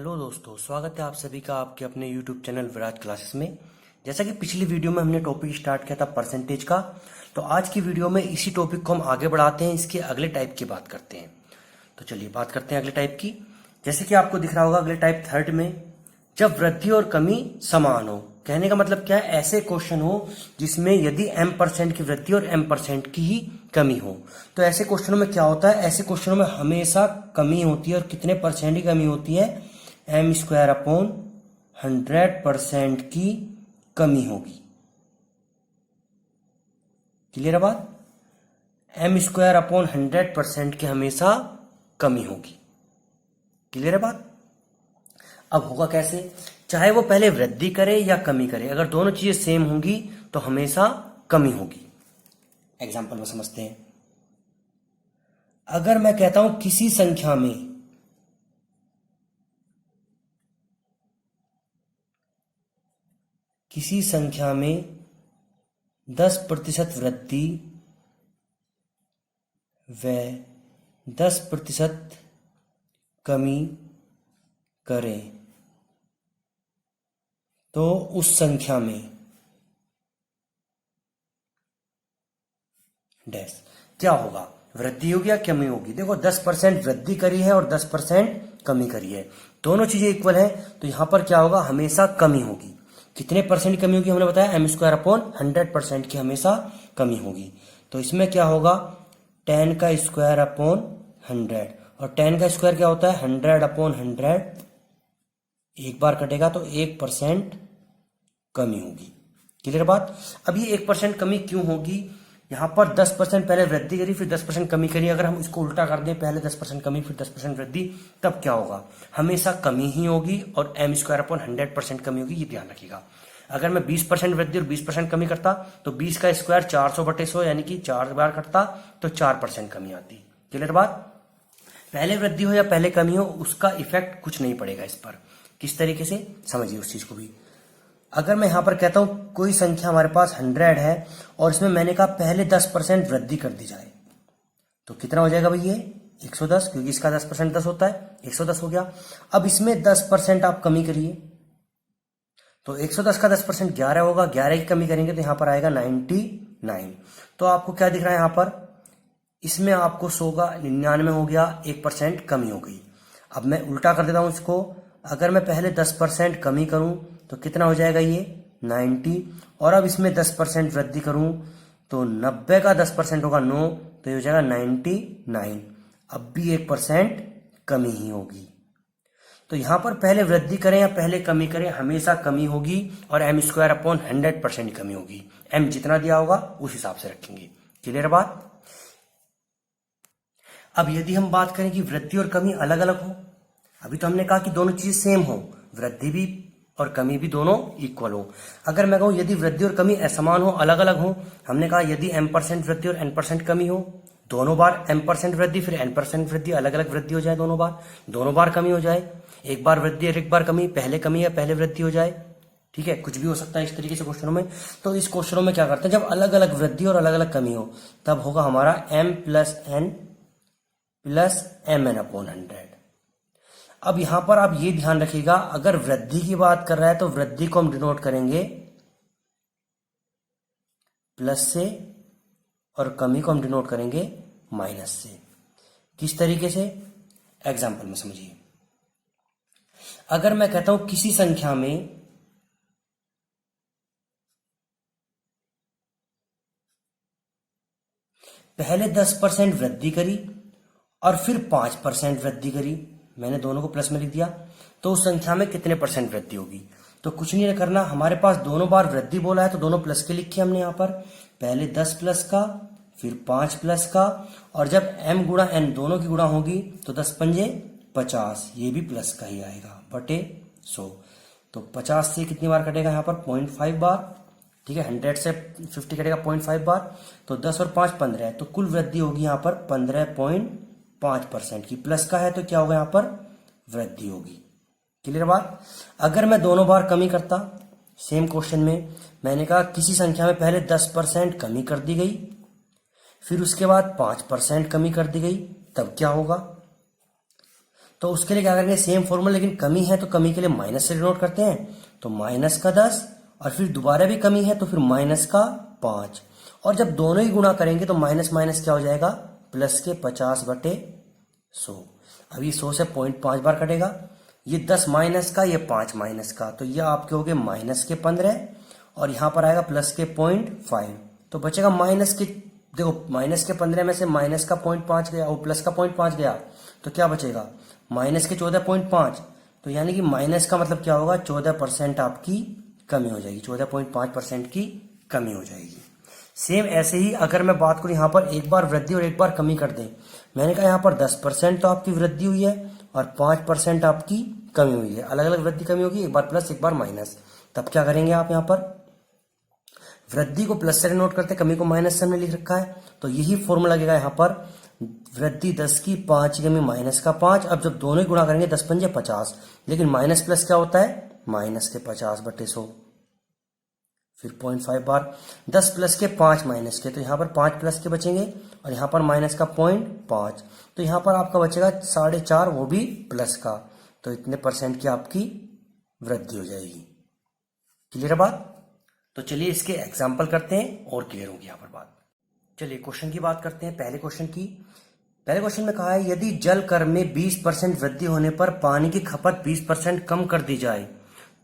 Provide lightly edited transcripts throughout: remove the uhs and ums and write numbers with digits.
Hello दोस्तों, स्वागत है आप सभी का आपके अपने YouTube चैनल विराज क्लासेस में। जैसा कि पिछली वीडियो में हमने टॉपिक स्टार्ट किया था परसेंटेज का, तो आज की वीडियो में इसी टॉपिक को हम आगे बढ़ाते हैं, इसके अगले टाइप की बात करते हैं। तो चलिए बात करते हैं अगले टाइप की। जैसे कि आपको दिख रहा होगा अगले टाइप थर्ड में, जब वृद्धि और कमी समान हो। कहने का मतलब क्या है, ऐसे क्वेश्चन हो जिसमें यदि m% की वृद्धि और m% की ही कमी हो। तो ऐसे क्वेश्चनों में क्या होता है, ऐसे क्वेश्चनों में हमेशा कमी होती है। और कितने परसेंट की कमी होती है? m²/100% की कमी होगी। क्लियर है बात? m²/100% की हमेशा कमी होगी। क्लियर है बात? अब होगा कैसे, चाहे वो पहले वृद्धि करे या कमी करे, अगर दोनों चीजें सेम होंगी तो हमेशा कमी होगी। एग्जाम्पल में समझते हैं। अगर मैं कहता हूं किसी संख्या में 10% वृद्धि व 10% कमी करें, तो उस संख्या में डैश क्या होगा, वृद्धि होगी या कमी होगी। देखो 10% वृद्धि करी है और 10% कमी करी है, दोनों चीजें इक्वल है, तो यहां पर क्या होगा, हमेशा कमी होगी। कितने परसेंट कमी होगी हमने बताया, m²/100% की हमेशा कमी होगी। तो इसमें क्या होगा, 10² और 10² क्या होता है, 100/100। एक बार कटेगा तो 1% कमी होगी। क्लियर बात? अब ये 1% कमी क्यों होगी, यहां पर 10% पहले वृद्धि करी फिर 10% कमी करी। अगर हम इसको उल्टा कर दें, पहले 10% कमी फिर 10% वृद्धि, तब क्या होगा, हमेशा कमी ही होगी और m²/100% कमी होगी। ये ध्यान रखिएगा। अगर मैं 20% वृद्धि और 20% कमी करता तो 20 का स्क्वायर 400/100 यानी कि 4 बार करता तो 4% कमी आती। क्लियर बात? पहले वृद्धि हो या पहले कमी हो, उसका इफेक्ट कुछ नहीं पड़ेगा इस पर। किस तरीके से समझिए उस चीज को भी। अगर मैं यहां पर कहता हूं कोई संख्या हमारे पास 100 है और इसमें मैंने कहा पहले 10% वृद्धि कर दी जाए, तो कितना हो जाएगा भाई, ये 110, क्योंकि इसका 10% 10 होता है, 110 हो गया। अब इसमें 10% आप कमी करिए, तो 110 का 10% 11 होगा, 11 की कमी करेंगे तो यहां पर आएगा 99। तो आपको क्या दिख रहा है यहां पर, इसमें आपको 100 का 99 हो गया, 1% कमी हो गई। अब मैं उल्टा कर देता हूं इसको, अगर मैं पहले 10% कमी करूं तो कितना हो जाएगा, ये 90। और अब इसमें 10% वृद्धि करूं तो 90 का 10% होगा 9, तो ये हो जाएगा 99। अब भी 1% कमी ही होगी। तो यहां पर पहले वृद्धि करें या पहले कमी करें, हमेशा कमी होगी और m²/100% कमी होगी। m जितना दिया होगा उस हिसाब से रखेंगे। क्लियर बात? अब यदि हम बात करें कि वृद्धि और कमी अलग अलग हो, अभी तो हमने कहा कि दोनों चीज सेम हो, वृद्धि भी और कमी भी दोनों इक्वल हो। अगर मैं कहूं यदि वृद्धि और कमी असमान हो, अलग अलग हो, हमने कहा यदि m% वृद्धि और n% कमी हो, दोनों बार m% वृद्धि फिर n% वृद्धि, अलग अलग वृद्धि हो जाए, दोनों बार कमी हो जाए, एक बार वृद्धि और एक बार कमी, पहले कमी या पहले वृद्धि हो जाए। ठीक है, कुछ भी हो सकता है इस तरीके से क्वेश्चनों में। तो इस क्वेश्चनों में क्या करते हैं, जब अलग अलग वृद्धि और अलग अलग कमी हो, तब होगा हमारा m+n+mn/100। अब यहां पर आप ये ध्यान रखिएगा, अगर वृद्धि की बात कर रहा है तो वृद्धि को हम डिनोट करेंगे प्लस से और कमी को हम डिनोट करेंगे माइनस से। किस तरीके से, एग्जाम्पल में समझिए। अगर मैं कहता हूं किसी संख्या में पहले 10% वृद्धि करी और फिर 5% वृद्धि करी, मैंने दोनों को प्लस में लिख दिया, तो उस संख्या में कितने परसेंट वृद्धि होगी। तो कुछ नहीं करना, हमारे पास दोनों बार वृद्धि बोला है तो दोनों प्लस के लिखे हमने यहां पर, पहले 10 प्लस का फिर 5 प्लस का, और जब m गुणा n दोनों की गुणा होगी तो 10 पंजे 50, ये भी प्लस का ही आएगा बटे 100। तो 50 से कितनी बार कटेगा यहां पर, 0.5 बार। ठीक है, 100 से 50 कटेगा 0.5 बार, तो 10 और 5 15, तो कुल वृद्धि होगी यहां पर 15.5% की। प्लस का है तो क्या होगा, यहां पर वृद्धि होगी। क्लियर बात? अगर मैं दोनों बार कमी करता, सेम क्वेश्चन में मैंने कहा किसी संख्या में पहले 10% कमी कर दी गई, फिर उसके बाद 5% कमी कर दी गई, तब क्या होगा, तो उसके लिए क्या करेंगे, सेम फॉर्मूला, लेकिन कमी है तो कमी के लिए माइनस से डिनोट करते हैं, तो माइनस का 10, और फिर दोबारा भी कमी है तो फिर माइनस का 5, और जब दोनों ही गुणा करेंगे तो माइनस माइनस क्या हो जाएगा, प्लस के 50/100। अब ये 100 से 0.5 बार कटेगा, ये 10 माइनस का, ये 5 माइनस का, तो ये आपके हो गए माइनस के 15, और यहां पर आएगा प्लस के 0.5, तो बचेगा माइनस के, देखो माइनस के 15 में से माइनस का 0.5 गया और प्लस का 0.5 गया, तो क्या बचेगा, माइनस के 14.5, तो यानी कि माइनस का मतलब क्या होगा, 14% आपकी कमी हो जाएगी, 14.5% की कमी हो जाएगी। सेम ऐसे ही अगर मैं बात करूं यहां पर एक बार वृद्धि और एक बार कमी कर दें, मैंने कहा यहां पर 10% तो आपकी वृद्धि हुई है और 5% आपकी कमी हुई है, अलग अलग वृद्धि कमी होगी, एक बार प्लस एक बार माइनस। तब क्या करेंगे आप, यहां पर वृद्धि को प्लस से नोट करते, कमी को माइनस से हमने लिख रखा है, तो यही फॉर्मूला लगेगा यहां पर, वृद्धि 10 की 5 की कमी माइनस का 5। अब जब दोनों ही गुणा करेंगे 10 पंजे 50, लेकिन माइनस प्लस क्या होता है, माइनस के 50/100, फिर 0.5 बार, 10 प्लस के 5 माइनस के, तो यहां पर 5 प्लस के बचेंगे, और यहां पर माइनस का 0.5, तो यहां पर आपका बचेगा 4.5, वो भी प्लस का, तो इतने परसेंट की आपकी वृद्धि हो जाएगी। क्लियर है बात? तो चलिए इसके एग्जाम्पल करते हैं और क्लियर होगी यहां पर बात। चलिए क्वेश्चन की बात करते हैं, पहले क्वेश्चन की। पहले क्वेश्चन में कहा है, यदि जल कर में 20% वृद्धि होने पर पानी की खपत 20% कम कर दी जाए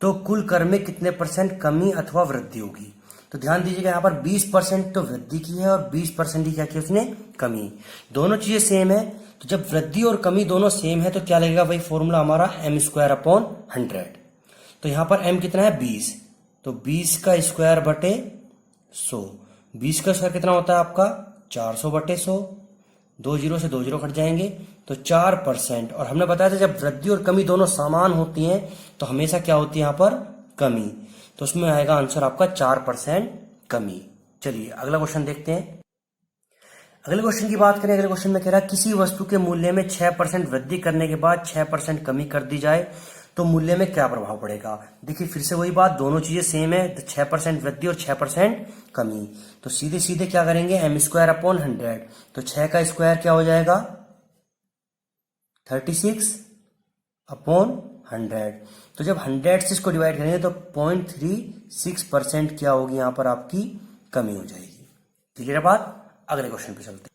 तो कुल कर में कितने % कमी अथवा वृद्धि होगी। तो ध्यान दीजिएगा, यहां पर 20% तो वृद्धि की है और 20% ही क्या की उसने, कमी। दोनों चीजें सेम है, तो जब वृद्धि और कमी दोनों सेम है तो क्या लगेगा, वही फॉर्मूला हमारा m²/100। तो यहां पर m कितना है, 20, तो 20 का स्क्वायर बटे 100, 20 का स्क्वायर कितना होता है आपका, 400/100, 2 जीरो से 2 जीरो कट जाएंगे, तो 4%। और हमने बताया था जब वृद्धि और कमी दोनों समान होती हैं तो हमेशा क्या होती है यहां पर, कमी, तो उसमें आएगा आंसर आपका 4% कमी। चलिए अगला क्वेश्चन देखते हैं। अगले क्वेश्चन की बात करें, अगले क्वेश्चन में कह रहा है, किसी वस्तु के मूल्य में 6% वृद्धि करने के बाद 6% कमी कर दी जाए तो मूल्य में क्या प्रभाव पड़ेगा। देखिए फिर से वही बात, दोनों चीजें सेम है, तो 6% वृद्धि और 6% कमी, तो सीधे सीधे क्या करेंगे, m²/100, तो 6 का स्क्वायर क्या हो जाएगा, 36/100, तो जब 100 से इसको डिवाइड करेंगे तो 0.36% क्या होगी यहां पर आपकी कमी हो जाएगी। क्लियर है बात? अगले क्वेश्चन पे चलते हैं।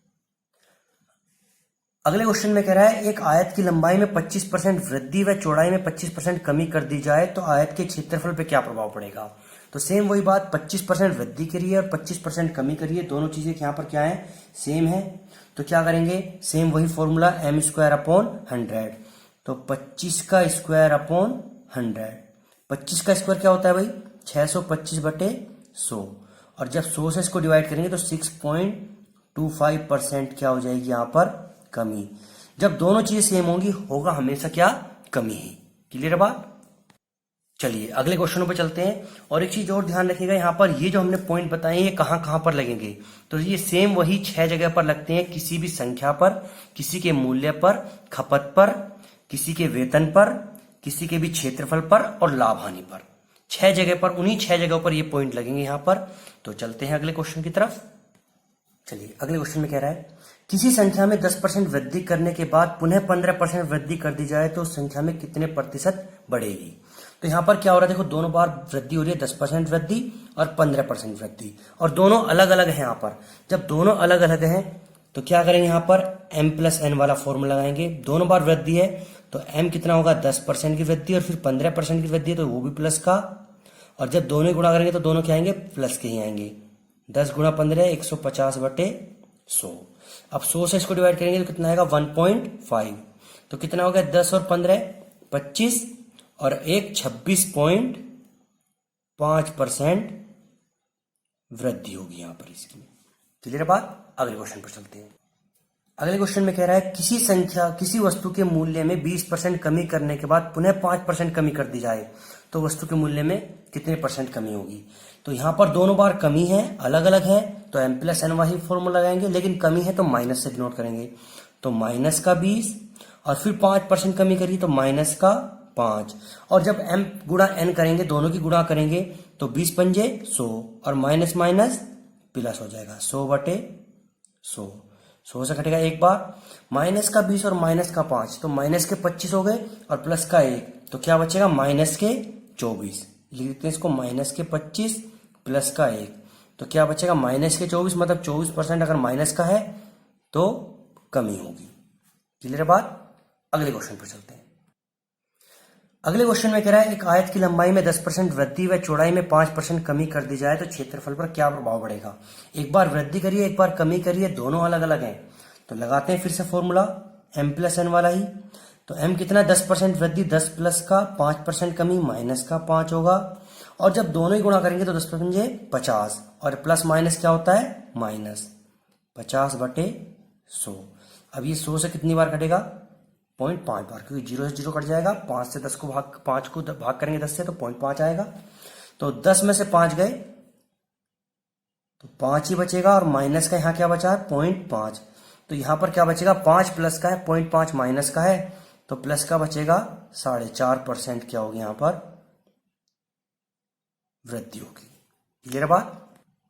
अगले क्वेश्चन में कह रहा है, एक आयत की लंबाई में 25% वृद्धि व चौड़ाई में 25% कमी कर दी जाए तो आयत के क्षेत्रफल पे क्या प्रभाव पड़ेगा। तो सेम वही बात, 25% वृद्धि करिए और 25% कमी करिए, दोनों चीजें यहाँ पर क्या है, सेम है, तो क्या करेंगे, सेम वही फॉर्मूला m²/100, तो 25 का स्क्वायर/100, 25 का स्क्वायर क्या होता है भाई, 625/100, और जब 100 से इसको डिवाइड करेंगे तो 6.25% क्या हो जाएगी यहाँ पर, कमी। जब दोनों चीजें सेम होंगी होगा हमेशा क्या, कमी ही। क्लियर बात? चलिए अगले क्वेश्चनों पे चलते हैं। और एक चीज और ध्यान रखिएगा, यहाँ पर ये जो हमने पॉइंट बताए ये कहां कहां पर लगेंगे, तो ये सेम वही 6 जगह पर लगते हैं, किसी भी संख्या पर, किसी के मूल्य पर, खपत पर, किसी के वेतन पर, किसी के भी क्षेत्रफल पर और लाभ हानि पर। 6 जगह पर, उन्हीं 6 जगहों पर ये पॉइंट लगेंगे यहाँ पर। तो चलते हैं अगले क्वेश्चन की तरफ। चलिए अगले क्वेश्चन में कह रहा है, किसी संख्या में 10% वृद्धि करने के बाद पुनः 15% वृद्धि कर दी जाए तो उस संख्या में कितने प्रतिशत बढ़ेगी। तो यहां पर क्या हो रहा है, देखो दोनों बार वृद्धि हो रही है, 10% वृद्धि और 15% वृद्धि, और दोनों अलग अलग है। यहां पर जब दोनों अलग अलग हैं तो क्या करेंगे, यहां पर m+n वाला फॉर्मूला लगाएंगे। दोनों बार वृद्धि है तो m कितना होगा, 10% की वृद्धि, और फिर 15% की वृद्धि है तो वो भी प्लस का, और जब दोनों गुणा करेंगे तो दोनों क्या आएंगे, प्लस के ही आएंगे। 10 × 15 150/100। अब 100 से इसको डिवाइड करेंगे तो कितना आएगा, 1.5, तो कितना हो गया, 10 और 15 25, और एक 26.5% वृद्धि होगी यहां पर इसकी। क्लियर बात? अगले क्वेश्चन पर चलते हैं। अगले क्वेश्चन में कह रहा है, किसी वस्तु के मूल्य में 20% कमी करने के बाद पुनः 5% कमी कर दी जाए तो वस्तु के मूल्य में कितने % कमी होगी। तो यहां पर दोनों बार कमी है, अलग अलग है, तो m+n वही फॉर्मूला लगाएंगे, लेकिन कमी है तो माइनस से डिनोट करेंगे, तो -20, और फिर 5% कमी करिए तो -5, और जब m गुणा n करेंगे, दोनों की गुणा करेंगे तो 20 पंजे 100, और माइनस माइनस प्लस हो जाएगा, 100/100, 100 से कटेगा एक बार, माइनस का 20 और माइनस का 5, तो माइनस के 25 हो गए और प्लस का 1, तो क्या बचेगा माइनस के 24। लिख देते हैं इसको, माइनस के 25 प्लस का 1, तो क्या बचेगा माइनस के 24, मतलब 24% अगर माइनस का है तो कमी होगी। क्लियर बात। अगले क्वेश्चन पर चलते हैं। अगले क्वेश्चन में कह रहा है एक आयत की लंबाई में 10% वृद्धि व चौड़ाई में 5% कमी कर दी जाए तो क्षेत्रफल पर क्या प्रभाव पड़ेगा। एक बार वृद्धि करिए, एक बार कमी करिए, दोनों अलग अलग हैं। तो लगाते हैं फिर से फॉर्मूला m प्लस एन वाला ही। तो m कितना, 10% वृद्धि, 10 प्लस का 5% कमी, माइनस का 5 होगा। और जब दोनों ही गुणा करेंगे तो 10 पंजे 50, और प्लस माइनस क्या होता है माइनस, 50/100। अब ये 100 से कितनी बार कटेगा, 0.5 बार, क्योंकि 0 से 0 कट जाएगा, 5 से 10 को भाग करेंगे 10 से तो 0.5 आएगा। तो 10 में से 5 गए तो 5 ही बचेगा, और माइनस का यहाँ क्या बचा है 0.5, तो यहाँ पर क्या बचेगा 5 प्लस का है, 0.5 माइनस का है, तो प्लस का बचेगा 4.5% क्या होगी यहाँ पर वृद्धि होगी। क्लियर बात।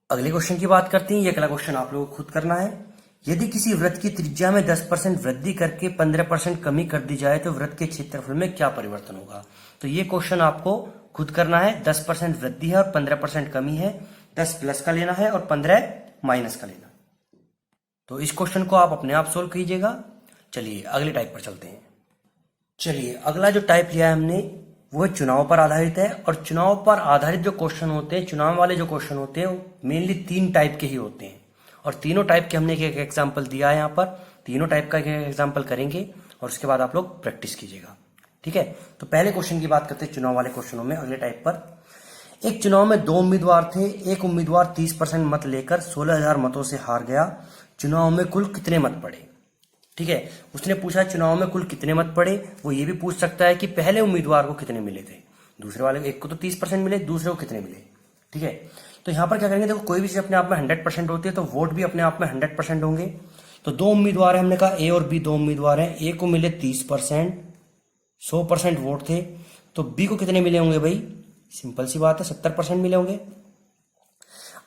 अगले क्वेश्चन की बात करते हैं। ये अगला क्वेश्चन आप लोगों को खुद करना है। यदि किसी वृत्त की त्रिज्या में 10% वृद्धि करके 15% कमी कर दी जाए तो वृत्त के क्षेत्रफल में क्या परिवर्तन होगा। तो ये क्वेश्चन आपको खुद करना है। 10% वृद्धि है और 15% कमी है, 10 प्लस का लेना है और 15 माइनस का लेना। तो इस क्वेश्चन को आप अपने आप सोल्व कीजिएगा। चलिए अगले टाइप पर चलते हैं। चलिए अगला जो टाइप लिया है हमने वो चुनाव पर आधारित है, और चुनाव पर आधारित जो क्वेश्चन होते हैं, चुनाव वाले जो क्वेश्चन होते हैं वो मेनली 3 टाइप के ही होते हैं, और तीनों टाइप के हमने एक एग्जाम्पल दिया है यहाँ पर। तीनों टाइप का एक एग्जाम्पल करेंगे और उसके बाद आप लोग प्रैक्टिस कीजिएगा, ठीक है। तो पहले क्वेश्चन की बात करते हैं चुनाव वाले क्वेश्चनों में। अगले टाइप पर एक चुनाव में 2 उम्मीदवार थे। एक उम्मीदवार 30% मत लेकर 16,000 मतों से हार गया। चुनाव में कुल कितने मत पड़े। ठीक है, उसने पूछा चुनाव में कुल कितने मत पड़े। वो ये भी पूछ सकता है कि पहले उम्मीदवार को कितने मिले थे, दूसरे वाले एक को तो 30% मिले, दूसरे को कितने मिले। ठीक है, तो यहां पर क्या करेंगे, देखो कोई भी चीज अपने आप में 100% होती है तो वोट भी अपने आप में 100% होंगे। तो 2 उम्मीदवार है, हमने कहा ए और बी 2 उम्मीदवार हैं। ए को मिले 30%, 100% वोट थे, तो बी को कितने मिले होंगे भाई, सिंपल सी बात है 70% मिले होंगे।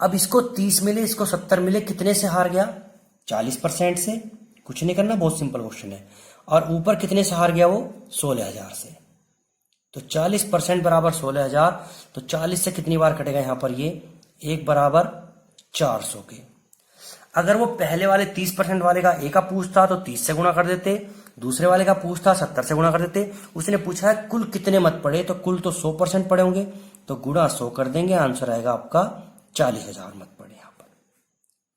अब इसको 30 मिले, इसको 70 मिले, कितने से हार गया, 40% से। कुछ नहीं करना, बहुत सिंपल क्वेश्चन है। और ऊपर कितने से हार गया वो, 16,000 से। तो 40% बराबर 16,000, तो 40 से कितनी बार कटेगा यहां पर, ये 1 बराबर 400 के। अगर वो पहले वाले 30% वाले का ए का पूछता तो 30 से गुणा कर देते, दूसरे वाले का पूछता 70 से गुणा कर देते। उसने पूछा है कुल कितने मत पड़े, तो कुल तो 100% पड़े होंगे, तो गुणा 100 कर देंगे, आंसर आएगा आपका 40,000 मत पड़े यहां पर।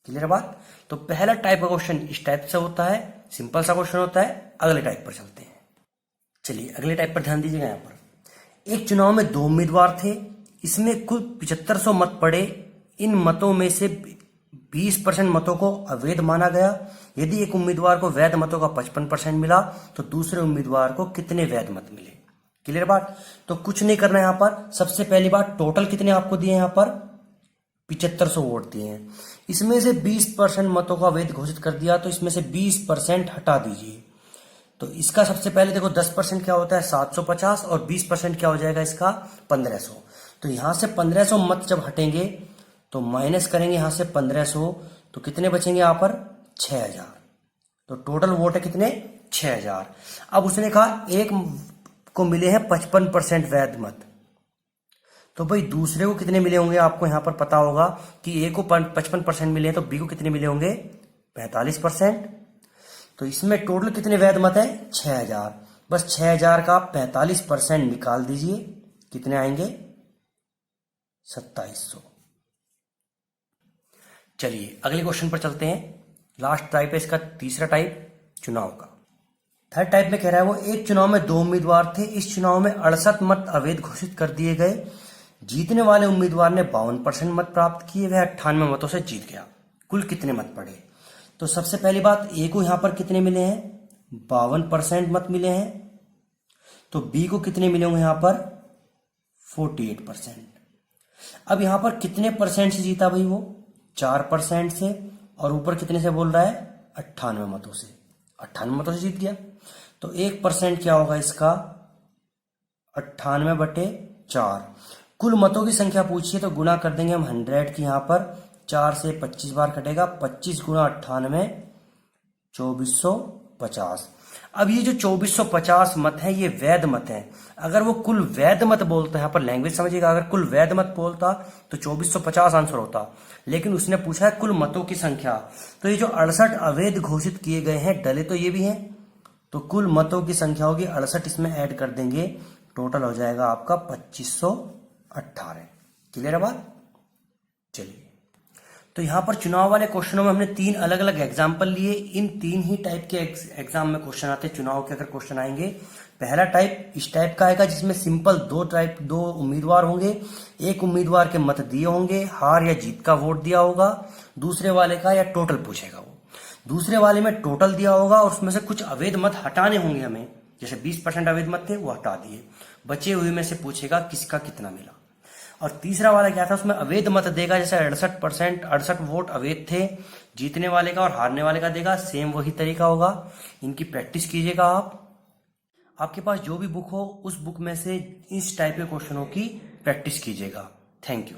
क्लियर बात। तो पहला टाइप का क्वेश्चन इस टाइप से होता है, सिंपल सा क्वेश्चन होता है। अगले टाइप पर चलते हैं। चलिए अगले टाइप पर ध्यान दीजिएगा। यहां पर एक चुनाव में 2 उम्मीदवार थे, इसमें कुल 7500 मत पड़े। इन मतों में से 20% मतों को अवैध माना गया। यदि एक उम्मीदवार को वैध मतों का 55% मिला तो दूसरे उम्मीदवार को कितने वैध मत मिले। क्लियर बात। तो कुछ नहीं करना यहां पर। सबसे पहली बात, टोटल कितने आपको दिए यहां पर, 7500 वोट दिए हैं। इसमें से 20% मतों का वैध घोषित कर दिया, तो इसमें से 20% हटा दीजिए। तो इसका सबसे पहले देखो 10% क्या होता है 750, और 20% क्या हो जाएगा इसका 1500। तो यहां से 1500 मत जब हटेंगे तो माइनस करेंगे यहां से 1500, तो कितने बचेंगे यहां पर 6000। तो टोटल वोट है कितने 6000। अब उसने कहा एक को मिले हैं 55% वैध मत, तो भाई दूसरे को कितने मिले होंगे, आपको यहां पर पता होगा कि ए को 55% मिले हैं, तो बी को कितने मिले होंगे 45%। तो इसमें टोटल कितने वैध मत है 6000। बस 6000 का 45% निकाल दीजिए, कितने आएंगे 2700। चलिए अगले क्वेश्चन पर चलते हैं। लास्ट टाइप है इसका, तीसरा टाइप चुनाव का। थर्ड टाइप में कह रहा है वो एक चुनाव में 2 उम्मीदवार थे। इस चुनाव में 68 मत अवैध घोषित कर दिए गए। जीतने वाले उम्मीदवार ने 52% मत प्राप्त किए, वह 98 मतों से जीत गया। कुल कितने मत पड़े। तो सबसे पहली बात, ए को यहां पर कितने मिले हैं 52% मत मिले हैं, तो बी को कितने मिले होंगे यहां पर 48%। अब यहां पर कितने परसेंट से जीता भाई वो 4% से, और ऊपर कितने से बोल रहा है 98 मतों से। 98 मतों से जीत गया, तो 1% क्या होगा इसका 98/4। कुल मतों की संख्या पूछिए तो गुणा कर देंगे हम 100 की। यहां पर 4 से 25 बार कटेगा, 25 गुणा 98, 2450। अब ये जो 2450 मत है ये वैध मत है। अगर वो कुल वैध मत बोलता है, यहाँ पर लैंग्वेज समझिएगा, अगर कुल वैध मत बोलता तो 2450 आंसर होता, लेकिन उसने पूछा है कुल मतों की संख्या। तो ये जो 68 अवैध घोषित किए गए हैं, डले तो ये भी हैं, तो कुल मतों की संख्या होगी 68, इसमें ऐड कर देंगे, टोटल हो जाएगा आपका 2518। क्लियर है बात? चलिए, तो यहां पर चुनाव वाले क्वेश्चनों में हमने 3 अलग अलग एग्जाम्पल लिए। इन 3 ही टाइप के एग्जाम में क्वेश्चन आते हैं। चुनाव के अगर क्वेश्चन आएंगे, पहला टाइप इस टाइप का आएगा जिसमें सिंपल दो उम्मीदवार होंगे, एक उम्मीदवार के मत दिए होंगे, हार या जीत का वोट दिया होगा, दूसरे वाले का या टोटल पूछेगा वो। दूसरे वाले में टोटल दिया होगा और उसमें से कुछ अवैध मत हटाने होंगे हमें, जैसे 20% अवैध मत थे वो हटा दिए, बचे हुए में से पूछेगा किसका कितना मिला। और तीसरा वाला क्या था, उसमें अवैध मत देगा, जैसे 68 वोट अवैध थे, जीतने वाले का और हारने वाले का देगा, सेम वही तरीका होगा। इनकी प्रैक्टिस कीजिएगा आप। आपके पास जो भी बुक हो उस बुक में से इस टाइप के क्वेश्चनों की प्रैक्टिस कीजिएगा। Thank you.